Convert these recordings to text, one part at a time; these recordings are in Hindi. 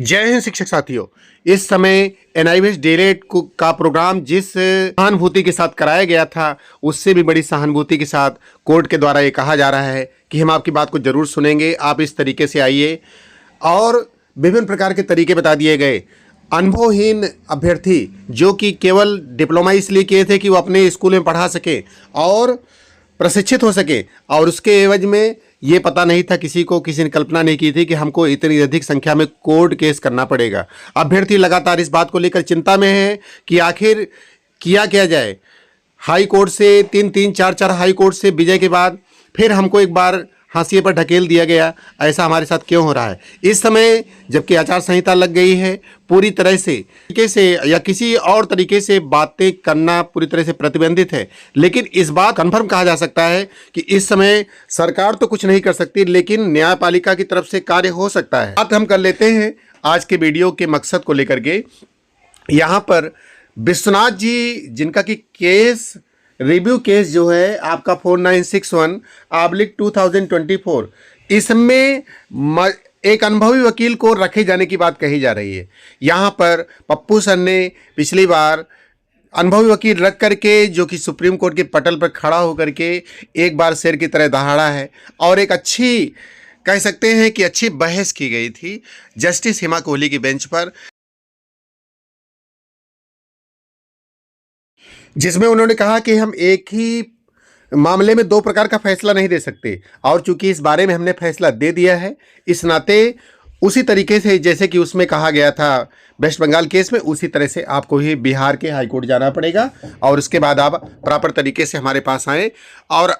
जय हिंद शिक्षक साथियों। इस समय एनआईवीएस डीएलएड का प्रोग्राम जिस सहानुभूति के साथ कराया गया था, उससे भी बड़ी सहानुभूति के साथ कोर्ट के द्वारा ये कहा जा रहा है कि हम आपकी बात को जरूर सुनेंगे, आप इस तरीके से आइए। और विभिन्न प्रकार के तरीके बता दिए गए। अनुभवहीन अभ्यर्थी जो कि केवल डिप्लोमा इसलिए किए थे कि वो अपने स्कूल में पढ़ा सके और प्रशिक्षित हो सके, और उसके एवज में ये पता नहीं था, किसी ने कल्पना नहीं की थी कि हमको इतनी अधिक संख्या में कोर्ट केस करना पड़ेगा। अभ्यर्थी लगातार इस बात को लेकर चिंता में है कि आखिर किया जाए। हाई कोर्ट से तीन चार हाई कोर्ट से विजय के बाद फिर हमको एक बार हाशिए पर ढकेल दिया गया। ऐसा हमारे साथ क्यों हो रहा है इस समय, जबकि आचार संहिता लग गई है? पूरी तरह से या किसी और तरीके से बातें करना पूरी तरह से प्रतिबंधित है। लेकिन इस बात कन्फर्म कहा जा सकता है कि इस समय सरकार तो कुछ नहीं कर सकती, लेकिन न्यायपालिका की तरफ से कार्य हो सकता है। बात हम कर लेते हैं आज के वीडियो के मकसद को लेकर के। यहाँ पर विश्वनाथ जी, जिनका कि केस रिव्यू केस जो है आपका 4961/2024, इसमें एक अनुभवी वकील को रखे जाने की बात कही जा रही है। यहाँ पर पप्पू सर ने पिछली बार अनुभवी वकील रख करके, जो कि सुप्रीम कोर्ट के पटल पर खड़ा होकर के एक बार शेर की तरह दहाड़ा है और एक अच्छी, कह सकते हैं कि अच्छी बहस की गई थी जस्टिस हिमा कोहली की बेंच पर, जिसमें उन्होंने कहा कि हम एक ही मामले में दो प्रकार का फैसला नहीं दे सकते, और चूंकि इस बारे में हमने फैसला दे दिया है, इस नाते उसी तरीके से जैसे कि उसमें कहा गया था वेस्ट बंगाल केस में, उसी तरह से आपको ही बिहार के हाई कोर्ट जाना पड़ेगा और उसके बाद आप प्रॉपर तरीके से हमारे पास आए और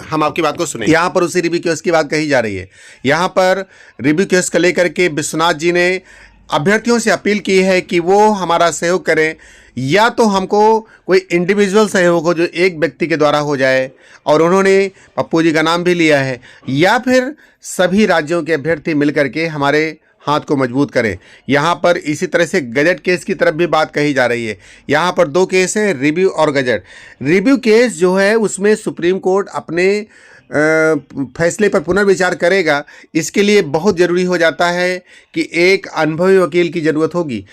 हम आपकी बात को सुने। यहाँ पर उसी रिव्यू केस की बात कही जा रही है। यहाँ पर रिव्यू केस को लेकर के विश्वनाथ जी ने अभ्यर्थियों से अपील की है कि वो हमारा सहयोग करें, या तो हमको कोई इंडिविजुअल सहयोग हो जो एक व्यक्ति के द्वारा हो जाए, और उन्होंने पप्पू जी का नाम भी लिया है, या फिर सभी राज्यों के अभ्यर्थी मिलकर के हमारे हाथ को मजबूत करें। यहाँ पर इसी तरह से गजट केस की तरफ भी बात कही जा रही है। यहाँ पर दो केस हैं, रिव्यू और गजट। रिव्यू केस जो है उसमें सुप्रीम कोर्ट अपने फैसले पर पुनर्विचार करेगा। इसके लिए बहुत ज़रूरी हो जाता है कि एक अनुभवी वकील की ज़रूरत होगी।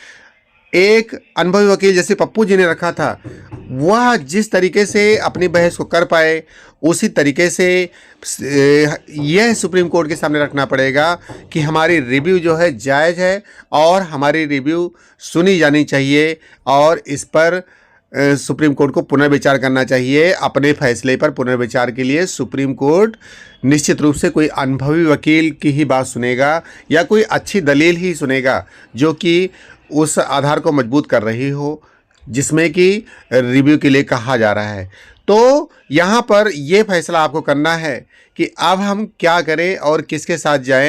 एक अनुभवी वकील जैसे पप्पू जी ने रखा था, वह जिस तरीके से अपनी बहस को कर पाए, उसी तरीके से यह सुप्रीम कोर्ट के सामने रखना पड़ेगा कि हमारी रिव्यू जो है जायज़ है और हमारी रिव्यू सुनी जानी चाहिए, और इस पर सुप्रीम कोर्ट को पुनर्विचार करना चाहिए। अपने फैसले पर पुनर्विचार के लिए सुप्रीम कोर्ट निश्चित रूप से कोई अनुभवी वकील की ही बात सुनेगा, या कोई अच्छी दलील ही सुनेगा जो कि उस आधार को मजबूत कर रही हो जिसमें कि रिव्यू के लिए कहा जा रहा है। तो यहाँ पर ये फैसला आपको करना है कि अब हम क्या करें और किसके साथ जाएं।